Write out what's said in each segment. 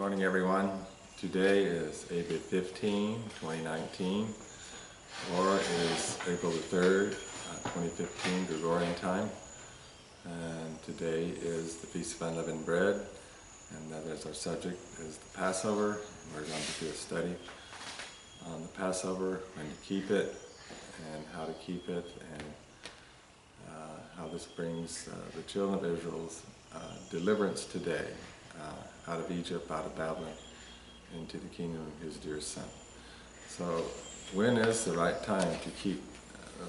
Morning everyone. Today is April 15, 2019, or is April the 3rd, 2015 Gregorian time. And today is the Feast of Unleavened Bread, and that is our subject is the Passover. We're going to do a study on the Passover, when to keep it, and how to keep it, and how this brings the children of Israel's deliverance today, out of Egypt, out of Babylon, into the kingdom of his dear Son. So, when is the right time to keep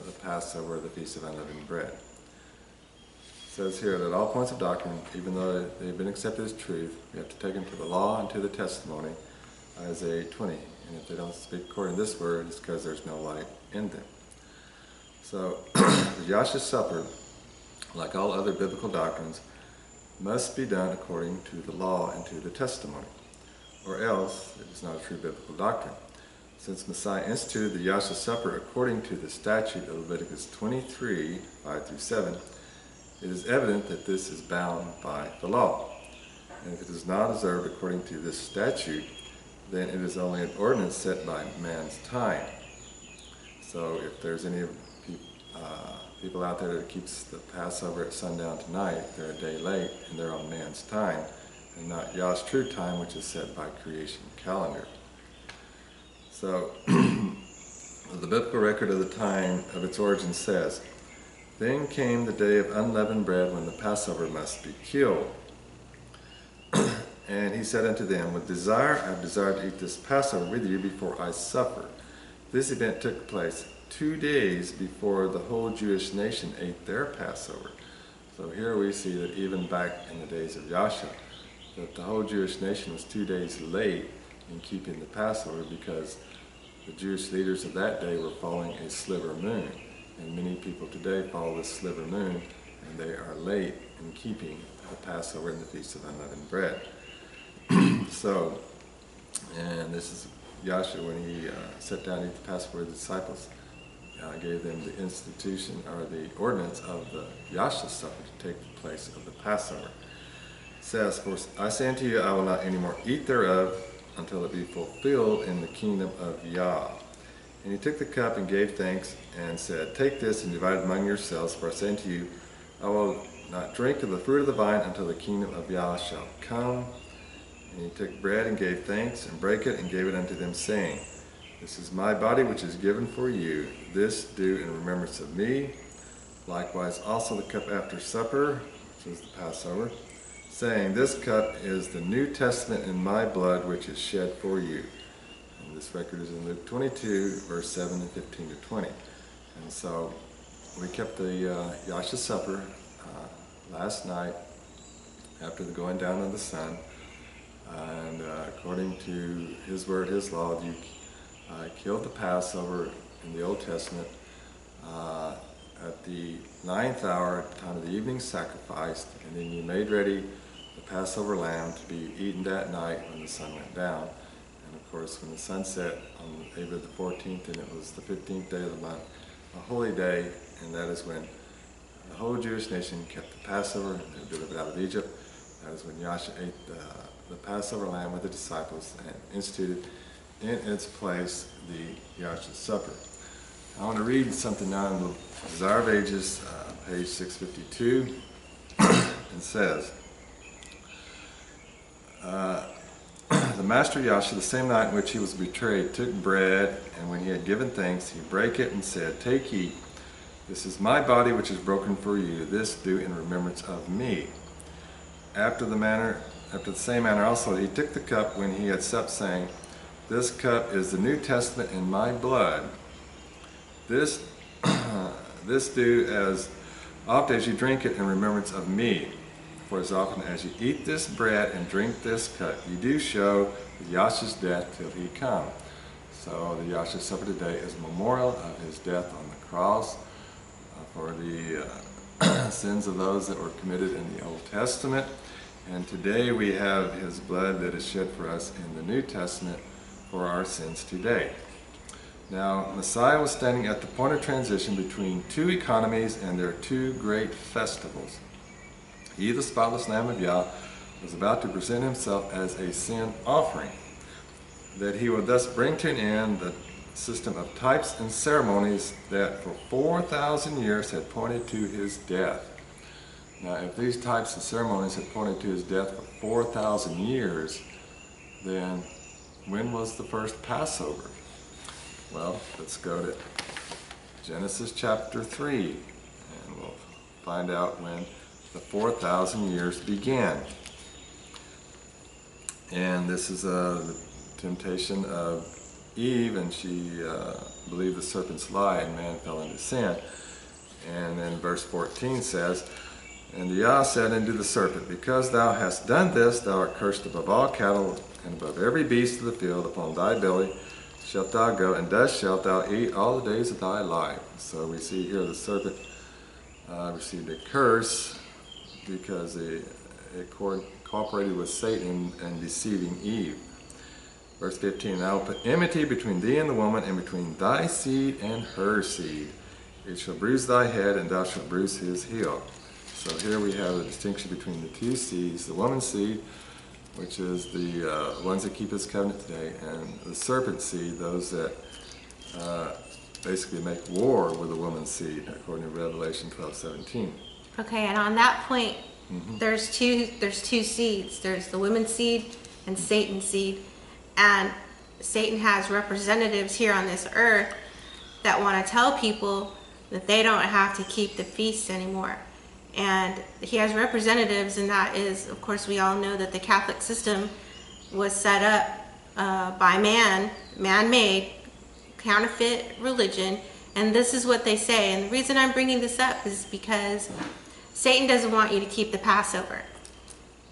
the Passover, the Feast of Unleavened Bread? It says here that all points of doctrine, even though they've been accepted as truth, we have to take them to the law and to the testimony, Isaiah 20. And if they don't speak according to this word, it's because there's no light in them. So, the Yahshua Supper, like all other biblical doctrines, must be done according to the law and to the testimony, or else it is not a true biblical doctrine. Since Messiah instituted the Yahshua Supper according to the statute of Leviticus 23, 5-7, it is evident that this is bound by the law. And if it is not observed according to this statute, then it is only an ordinance set by man's time. So if there's any people out there that keeps the Passover at sundown tonight, they're a day late and they're on man's time and not Yah's true time, which is set by creation calendar. So the biblical record of the time of its origin says, "Then came the day of unleavened bread when the Passover must be killed. And he said unto them, With desire I have desired to eat this Passover with you before I suffer." This event took place 2 days before the whole Jewish nation ate their Passover. So here we see that even back in the days of Yahshua, that the whole Jewish nation was 2 days late in keeping the Passover because the Jewish leaders of that day were following a sliver moon. And many people today follow this sliver moon, and they are late in keeping the Passover and the Feast of Unleavened Bread. So, and this is Yahshua when he sat down to eat the Passover with the disciples. Gave them the institution or the ordinance of the Yahshua Supper to take the place of the Passover. It says, "For I say unto you, I will not any more eat thereof until it be fulfilled in the kingdom of Yah." And he took the cup and gave thanks and said, "Take this and divide it among yourselves, for I say unto you, I will not drink of the fruit of the vine until the kingdom of Yah shall come." And he took bread and gave thanks and brake it and gave it unto them, saying, "This is my body which is given for you. This do in remembrance of me." Likewise also the cup after supper, which is the Passover, saying, "This cup is the New Testament in my blood which is shed for you." And this record is in Luke 22, verse 7 and 15 to 20. And so we kept the Yahshua Supper last night after the going down of the sun. And according to his word, his law, you killed the Passover in the Old Testament at the 9th hour, at the time of the evening sacrifice, and then you made ready the Passover lamb to be eaten that night when the sun went down. And of course, when the sun set on April the 14th, and it was the 15th day of the month, a holy day, and that is when the whole Jewish nation kept the Passover, and they were delivered out of Egypt. That is when Yahshua ate the Passover lamb with the disciples and instituted in its place the Yahshua Supper. I want to read something now in the Desire of Ages, page 652. It says, "The Master Yahshua, the same night in which he was betrayed, took bread, and when he had given thanks, he brake it and said, Take, eat. This is my body which is broken for you. This do in remembrance of me. After the same manner also he took the cup when he had supped, saying, This cup is the New Testament in my blood. This do as often as you drink it in remembrance of me. For as often as you eat this bread and drink this cup, you do show Yahshua's death till he come." So the Yahshua Supper today is a memorial of his death on the cross for the sins of those that were committed in the Old Testament. And today we have his blood that is shed for us in the New Testament for our sins today. Now, Messiah was standing at the point of transition between two economies and their two great festivals. He, the spotless Lamb of Yah, was about to present himself as a sin offering, that he would thus bring to an end the system of types and ceremonies that for 4,000 years had pointed to his death. Now, if these types and ceremonies had pointed to his death for 4,000 years, then when was the first Passover? Well, let's go to Genesis chapter 3, and we'll find out when the 4,000 years began. And this is the temptation of Eve, and she believed the serpent's lie, and man fell into sin. And then verse 14 says, "And Yah said unto the serpent, Because thou hast done this, thou art cursed above all cattle, and above every beast of the field. Upon thy belly shalt thou go, and dust shalt thou eat all the days of thy life." So we see here the serpent received a curse because it cooperated with Satan and deceiving Eve. Verse 15, "And I will put enmity between thee and the woman, and between thy seed and her seed. It shall bruise thy head, and thou shalt bruise his heel." So here we have a distinction between the two seeds, the woman's seed, which is the ones that keep his covenant today, and the serpent's seed, those that basically make war with the woman's seed, according to Revelation 12:17. Okay, and on that point, there's two seeds. There's the woman's seed and Satan's seed. And Satan has representatives here on this earth that want to tell people that they don't have to keep the feasts anymore. And he has representatives, and that is, of course, we all know that the Catholic system was set up by man-made, counterfeit religion. And this is what they say. And the reason I'm bringing this up is because Satan doesn't want you to keep the Passover.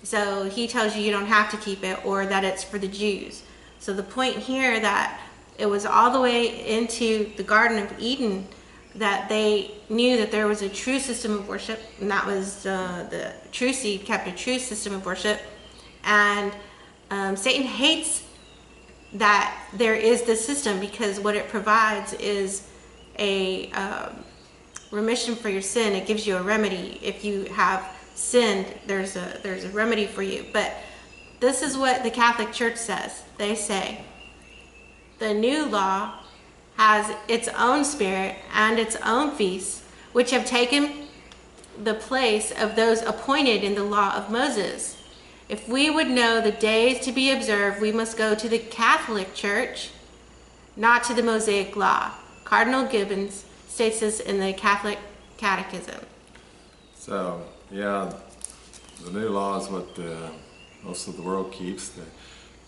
So he tells you don't have to keep it, or that it's for the Jews. So the point here that it was all the way into the Garden of Eden that they knew that there was a true system of worship, and that was the true seed kept a true system of worship. And Satan hates that there is this system, because what it provides is a remission for your sin. It gives you a remedy. If you have sinned, there's a remedy for you. But this is what the Catholic Church says. They say the new law has its own spirit and its own feasts, which have taken the place of those appointed in the law of Moses. If we would know the days to be observed, we must go to the Catholic Church, not to the Mosaic law. Cardinal Gibbons states this in the Catholic Catechism. So, yeah, the new law is what most of the world keeps.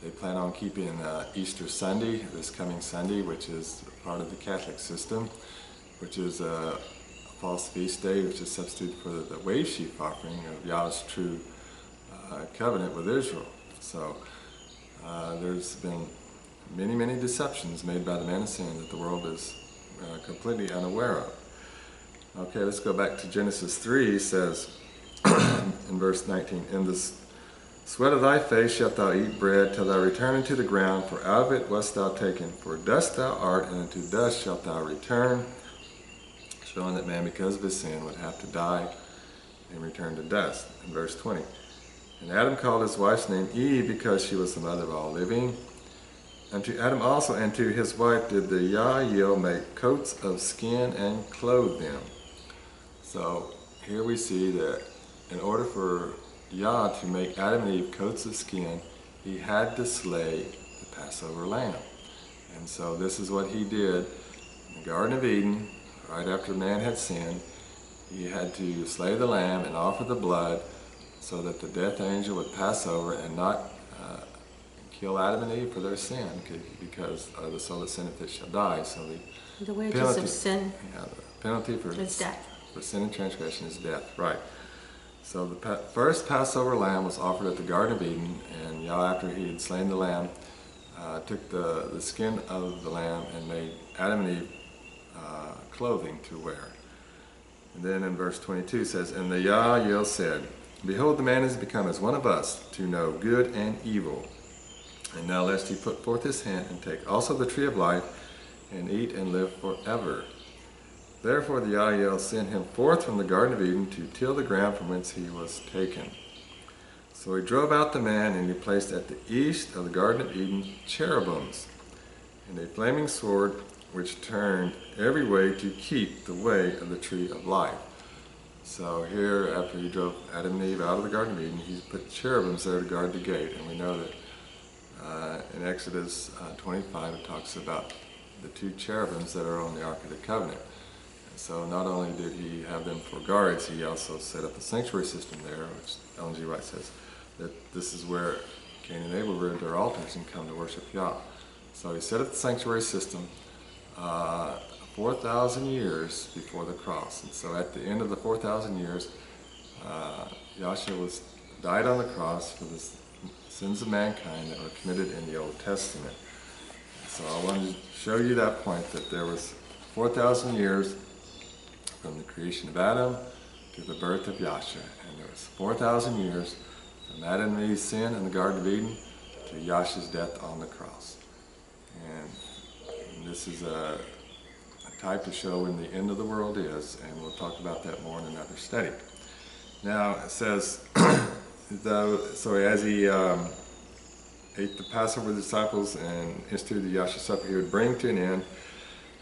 They plan on keeping Easter Sunday, this coming Sunday, which is part of the Catholic system, which is a false feast day, which is substituted for the wave sheaf offering of Yah's true covenant with Israel. So there's been many deceptions made by the man of sin that the world is completely unaware of. Okay, let's go back to Genesis 3. It says in verse 19, "In the sweat of thy face shalt thou eat bread till thou return into the ground, for out of it wast thou taken. For dust thou art, and unto dust shalt thou return," showing that man, because of his sin, would have to die and return to dust. In verse 20, "And Adam called his wife's name Eve, because she was the mother of all living. Unto Adam also and to his wife did the Yah make coats of skin and clothe them." So here we see that in order for Yah to make Adam and Eve coats of skin, he had to slay the Passover lamb. And so this is what he did in the Garden of Eden, right after man had sinned. He had to slay the lamb and offer the blood so that the death angel would pass over and not kill Adam and Eve for their sin, because the soul that sinneth it shall die. So the wages of sin, the penalty for is death. For sin and transgression is death, right. So the first Passover lamb was offered at the Garden of Eden, and Yah, after he had slain the lamb, took the skin of the lamb and made Adam and Eve clothing to wear. And then in verse 22 says, "And the Yah said, Behold, the man is become as one of us, to know good and evil. And now lest he put forth his hand and take also the tree of life, and eat and live forever. Therefore the Yah sent him forth from the Garden of Eden to till the ground from whence he was taken." So he drove out the man, and he placed at the east of the Garden of Eden cherubims, and a flaming sword which turned every way to keep the way of the tree of life. So here, after he drove Adam and Eve out of the Garden of Eden, he put cherubims there to guard the gate. And we know that in Exodus 25 it talks about the two cherubims that are on the Ark of the Covenant. And so not only did he have them for guards, he also set up the sanctuary system there, which Ellen G. White says that this is where Cain and Abel reared their altars and come to worship Yah. So he set up the sanctuary system 4,000 years before the cross. And so at the end of the 4,000 years, Yahshua died on the cross for the sins of mankind that were committed in the Old Testament. So I wanted to show you that point, that there was 4,000 years from the creation of Adam to the birth of Yahshua. And there was 4,000 years from Adam and Eve's sin in the Garden of Eden to Yahshua's death on the cross. And this is a type to show when the end of the world is, and we'll talk about that more in another study. Now it says, so as he ate the Passover with the disciples and instituted the Yahshua supper, he would bring to an end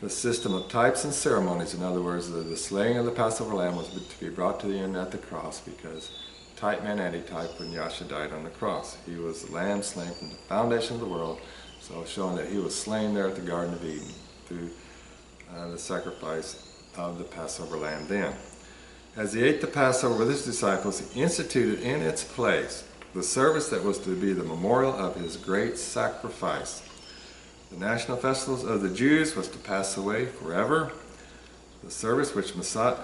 the system of types and ceremonies. In other words, the slaying of the Passover lamb was to be brought to the end at the cross, because type meant antitype when Yahshua died on the cross. He was the lamb slain from the foundation of the world, so showing that he was slain there at the Garden of Eden through the sacrifice of the Passover lamb then. As he ate the Passover with his disciples, he instituted in its place the service that was to be the memorial of his great sacrifice. The national festivals of the Jews was to pass away forever. The service which Messiah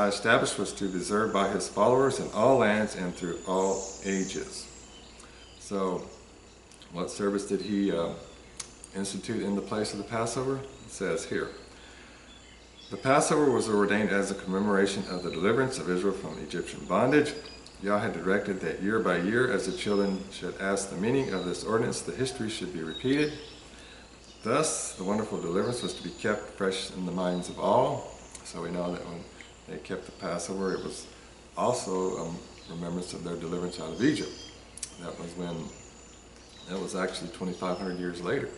established was to be observed by his followers in all lands and through all ages. So, what service did he institute in the place of the Passover? It says here, the Passover was ordained as a commemoration of the deliverance of Israel from Egyptian bondage. Yah had directed that year by year, as the children should ask the meaning of this ordinance, the history should be repeated. Thus, the wonderful deliverance was to be kept fresh in the minds of all. So we know that when they kept the Passover, it was also a remembrance of their deliverance out of Egypt. That was actually 2,500 years later,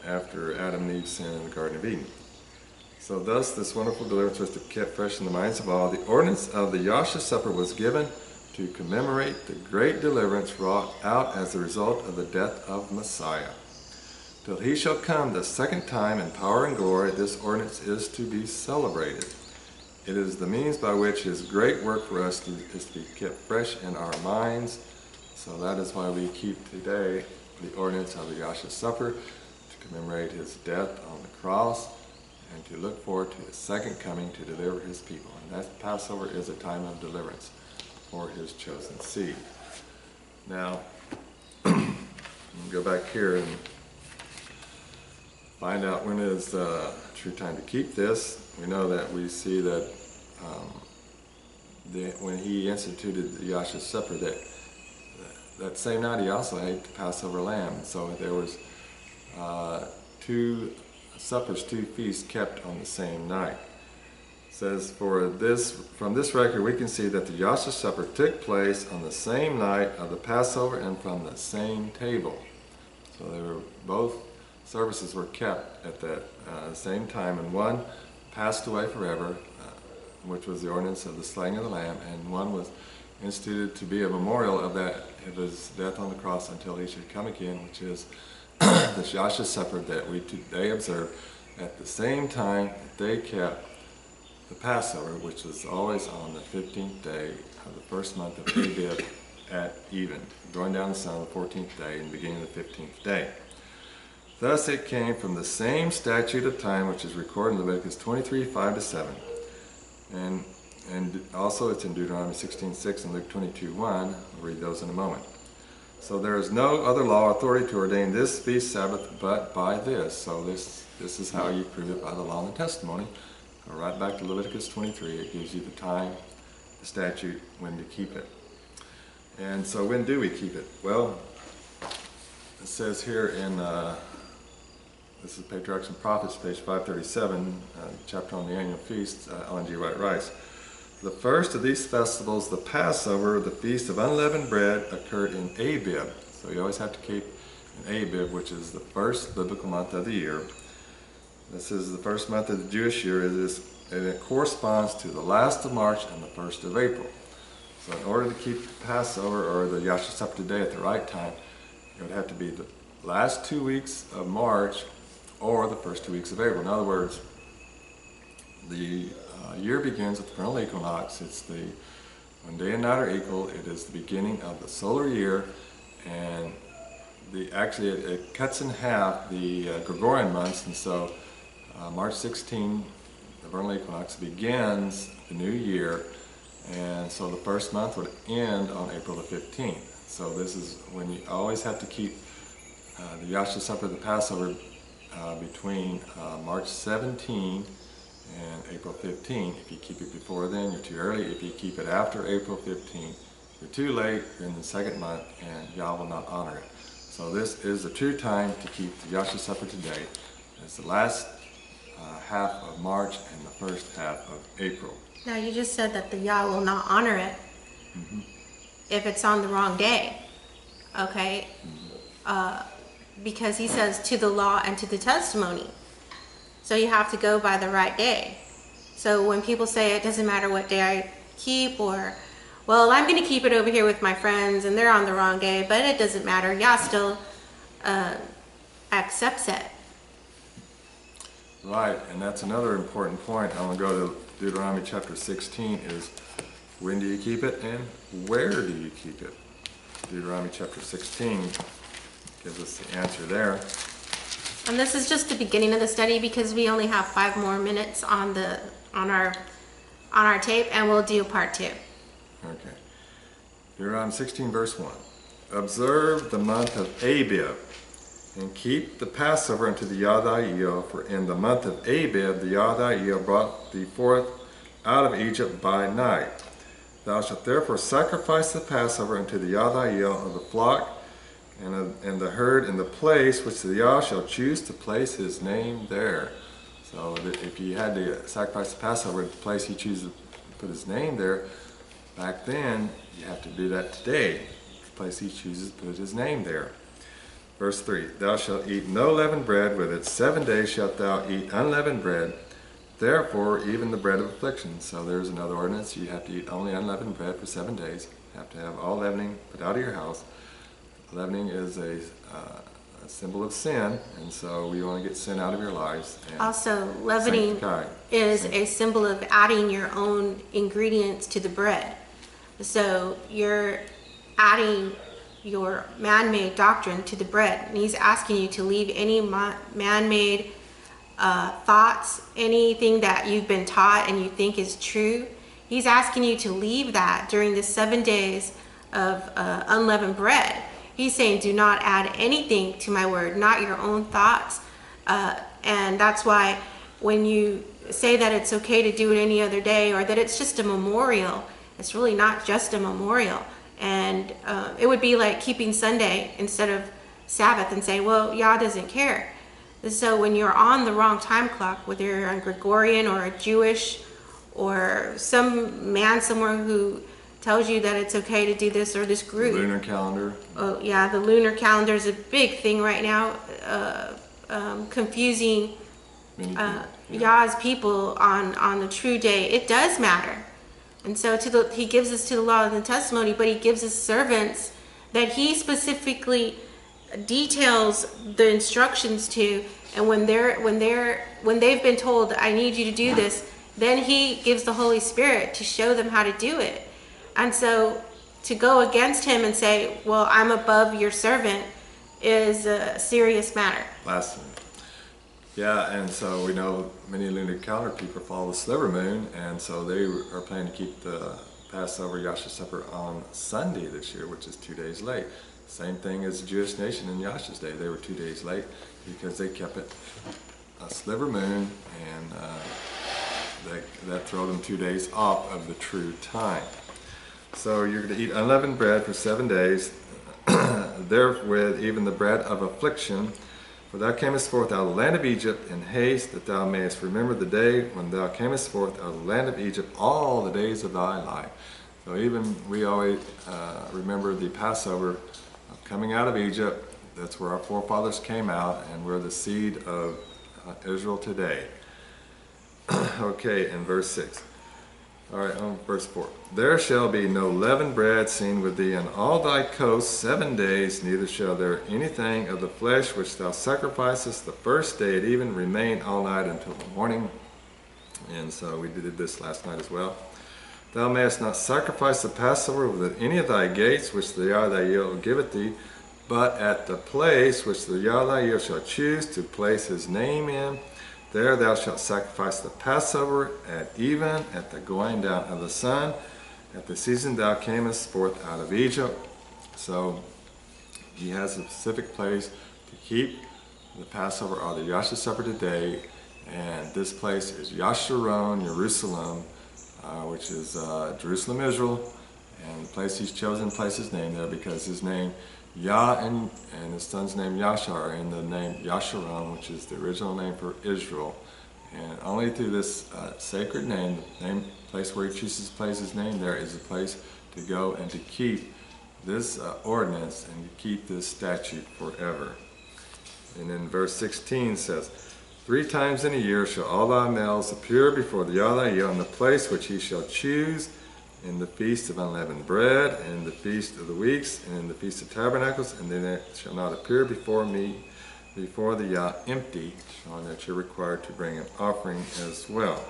after Adam and Eve sinned in the Garden of Eden. So thus, this wonderful deliverance was to be kept fresh in the minds of all. The ordinance of the Yahshua supper was given to commemorate the great deliverance wrought out as a result of the death of Messiah. Till he shall come the second time in power and glory, this ordinance is to be celebrated. It is the means by which his great work for us is to be kept fresh in our minds. So that is why we keep today the ordinance of the Yahshua supper, to commemorate his death on the cross, and to look forward to his second coming to deliver his people. And that Passover is a time of deliverance for his chosen seed. Now, go back here and find out when is the true time to keep this. We know that we see that when he instituted the Yahshua supper, that same night he also ate the Passover lamb. So there was two feasts kept on the same night. It says, from this record we can see that the Yahshua supper took place on the same night of the Passover and from the same table. So both services were kept at that same time, and one passed away forever, which was the ordinance of the slaying of the lamb, and one was instituted to be a memorial of his death on the cross until he should come again, which is the Yahshua supper that we today observe at the same time that they kept the Passover, which was always on the 15th day of the first month of Abib at even, going down the sun on the 14th day and beginning of the 15th day. Thus it came from the same statute of time which is recorded in Leviticus 23:5-7, and also it's in Deuteronomy 16:6 and Luke 22:1. I'll read those in a moment. So there is no other law authority to ordain this feast Sabbath but by this. So this is how you prove it, by the law and the testimony. Go right back to Leviticus 23. It gives you the time, the statute, when to keep it. And so when do we keep it? Well, it says here in, this is Patriarchs and Prophets, page 537, chapter on the annual feast, Ellen G. White writes, The first of these festivals, the Passover, the Feast of Unleavened Bread, occurred in Abib. So you always have to keep in Abib, which is the first biblical month of the year. This is the first month of the Jewish year, and it corresponds to the last of March and the 1st of April. So in order to keep Passover or the Yahshua Supper today at the right time, it would have to be the last 2 weeks of March or the first 2 weeks of April. In other words, the year begins with the vernal equinox. When day and night are equal, it is the beginning of the solar year, and actually it cuts in half the Gregorian months, and so March 16, the vernal equinox, begins the new year, and so the first month would end on April the 15th. So this is when you always have to keep the Yahshua Supper, the Passover, between March 17 and April 15. If you keep it before then, you're too early. If you keep it after April 15, you're too late. You're in the second month, and Yah will not honor it. So this is the true time to keep the Yahshua Supper today. It's the last half of March and the first half of April. Now you just said that the Yah will not honor it if it's on the wrong day, okay? Because he says to the law and to the testimony. So you have to go by the right day. So when people say it doesn't matter what day I keep, or, well, I'm going to keep it over here with my friends and they're on the wrong day, but it doesn't matter. Yah still accepts it. Right, and that's another important point. I want to go to Deuteronomy chapter 16 is when do you keep it and where do you keep it? Deuteronomy chapter 16 gives us the answer there. And this is just the beginning of the study because we only have 5 more minutes on our tape, and we'll do part 2. Okay. Deuteronomy 16 verse 1. Observe the month of Abib and keep the Passover unto the Yah thy Eel, for in the month of Abib the Yah thy Eel brought thee forth out of Egypt by night. Thou shalt therefore sacrifice the Passover unto the Yah thy Eel of the flock and the herd in the place which the Yah shall choose to place his name there. So that if you had to sacrifice the Passover at the place he chooses to put his name there, back then you have to do that today, the place he chooses to put his name there. Verse 3, thou shalt eat no leavened bread, with it 7 days shalt thou eat unleavened bread, therefore even the bread of affliction. So there's another ordinance, you have to eat only unleavened bread for 7 days. You have to have all leavening put out of your house. Leavening is a symbol of sin, and so we want to get sin out of your lives. And also, leavening is a symbol of adding your own ingredients to the bread. So you're adding your man-made doctrine to the bread, and he's asking you to leave any man-made thoughts, anything that you've been taught and you think is true. He's asking you to leave that during the 7 days of unleavened bread. He's saying, do not add anything to my word, not your own thoughts. And that's why when you say that it's okay to do it any other day, or that it's just a memorial, it's really not just a memorial. And it would be like keeping Sunday instead of Sabbath and say, well, Yah doesn't care. So when you're on the wrong time clock, whether you're on Gregorian or a Jewish or some man somewhere who tells you that it's okay to do this, or this group. Lunar calendar. Oh yeah, the lunar calendar is a big thing right now, confusing Yah's people on the true day. It does matter. And so he gives us to the law and the testimony, but he gives us servants that he specifically details the instructions to, and when they've been told, I need you to do this, then he gives the Holy Spirit to show them how to do it. And so to go against him and say, well, I'm above your servant, is a serious matter. Blasphemy. Yeah, and so we know many lunar calendar people follow the sliver moon, and so they are planning to keep the Passover Yahshua Supper on Sunday this year, which is 2 days late. Same thing as the Jewish nation in Yahshua's day. They were 2 days late because they kept it a sliver moon, and that threw them 2 days off of the true time. So you're going to eat unleavened bread for 7 days, therewith even the bread of affliction, For thou camest forth out of the land of Egypt in haste, that thou mayest remember the day when thou camest forth out of the land of Egypt all the days of thy life. So even we always remember the Passover of coming out of Egypt. That's where our forefathers came out, and we're the seed of Israel today. Okay, in verse 6. All right, on verse 4. There shall be no leavened bread seen with thee in all thy coasts 7 days, neither shall there anything of the flesh which thou sacrificest the first day at even remain all night until the morning. And so we did this last night as well. Thou mayest not sacrifice the Passover within any of thy gates which the Yah thy Yah will give thee, but at the place which the Yah thy Yah shall choose to place his name in, there thou shalt sacrifice the Passover at even, at the going down of the sun, at the season thou camest forth out of Egypt. So he has a specific place to keep the Passover or the Yahshua Supper today, and this place is Yasharon, Jerusalem, which is Jerusalem, Israel, and the place he's chosen to place his name there because his name Yah and his son's name Yasha are in the name Yasharon, which is the original name for Israel. And only through this sacred name, the name place where he chooses to place his name there, is a place to go and to keep this ordinance and to keep this statute forever. And then verse 16 says, 3 times in a year shall all thy males appear before the Yah thy Yah in the place which he shall choose, in the feast of unleavened bread, and in the feast of the weeks, and in the feast of tabernacles, and they shall not appear before me, before the Yah empty, showing that you're required to bring an offering as well.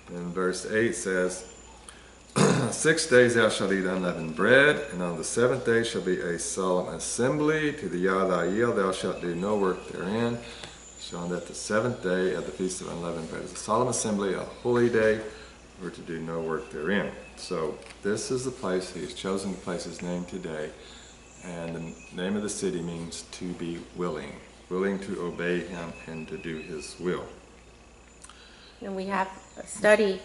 And verse 8 says, 6 days thou shalt eat unleavened bread, and on the 7th day shall be a solemn assembly to the Yah thy Yah, thou shalt do no work therein, showing that the 7th day of the feast of unleavened bread is a solemn assembly, a holy day, or to do no work therein. So this is the place he has chosen to place his name today, and the name of the city means to be willing to obey him and to do his will. And we have a study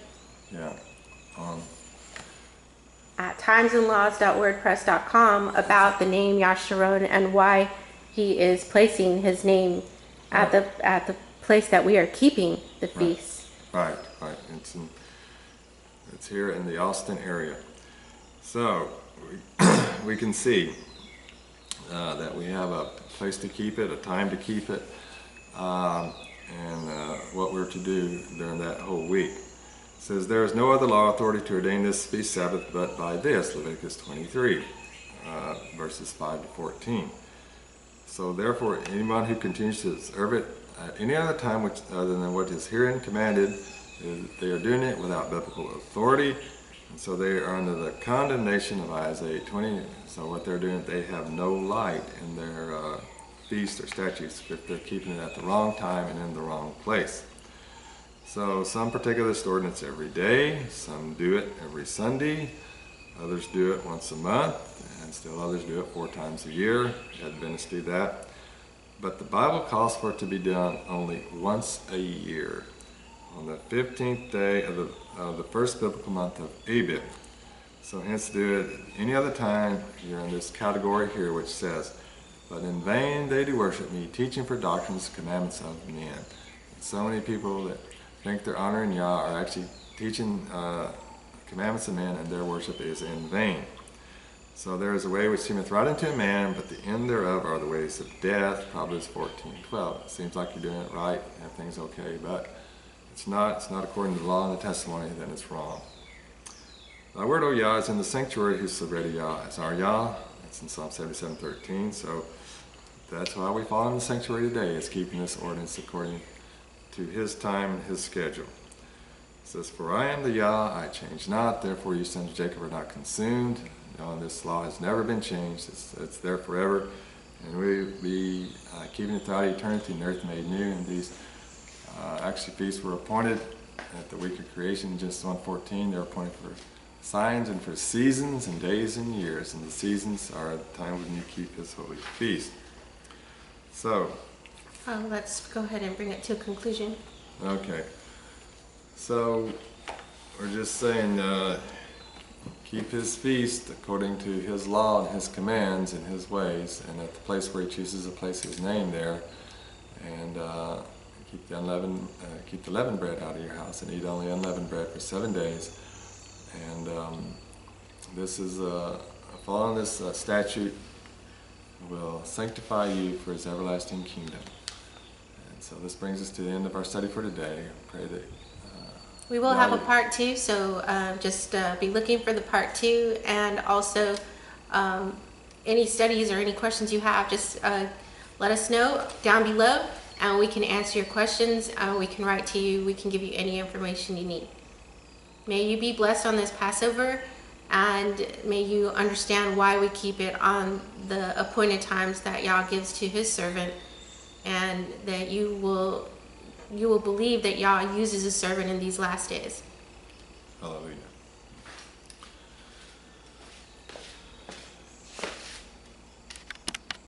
at timesandlaws.wordpress.com about the name Yasharon and why he is placing his name at the place that we are keeping the feast. Right. It's here in the Austin area. So we can see that we have a place to keep it, a time to keep it, and what we're to do during that whole week. It says, there is no other law authority to ordain this feast Sabbath but by this, Leviticus 23, verses 5 to 14. So therefore, anyone who continues to observe it at any other time which other than what is herein commanded, they are doing it without biblical authority, and so they are under the condemnation of Isaiah 20. So what they're doing, they have no light in their feasts or statutes if they're keeping it at the wrong time and in the wrong place. So some partake of this ordinance every day, some do it every Sunday, others do it once a month, and still others do it 4 times a year. Adventists do that. But the Bible calls for it to be done only once a year, on the 15th day of the first biblical month of Abib. So hence do it any other time. You're in this category here which says, but in vain they do worship me, teaching for doctrines, commandments of men. And so many people that think they're honoring Yah are actually teaching commandments of men, and their worship is in vain. So there is a way which seemeth right unto a man, but the end thereof are the ways of death. Proverbs 14:12. It seems like you're doing it right, everything's okay, but it's not according to the law and the testimony, then it's wrong. Thy word, O Yah, is in the sanctuary, whose already Yah is our Yah. It's in Psalm 77:13. So that's why we follow in the sanctuary today, is keeping this ordinance according to his time and his schedule. It says, for I am the Yah, I change not, therefore you sons of Jacob are not consumed. No, this law has never been changed, it's there forever, and we be keeping it throughout eternity, and the earth made new. And these actually feasts were appointed at the week of creation, Genesis 1:14. They're appointed for signs and for seasons and days and years, and the seasons are the time when you keep his holy feast. So let's go ahead and bring it to a conclusion. Okay, so we're just saying keep his feast according to his law and his commands and his ways, and at the place where he chooses to place his name there, and keep the leavened bread out of your house, and eat only unleavened bread for 7 days. And this is following this statute will sanctify you for His everlasting kingdom. And so this brings us to the end of our study for today. Pray that we will have a part 2, so just be looking for the part 2, and also any studies or any questions you have, just let us know down below, and we can answer your questions. We can write to you. We can give you any information you need. May you be blessed on this Passover, and may you understand why we keep it on the appointed times that Yah gives to His servant, and that you will believe that Yah uses His servant in these last days. Hallelujah.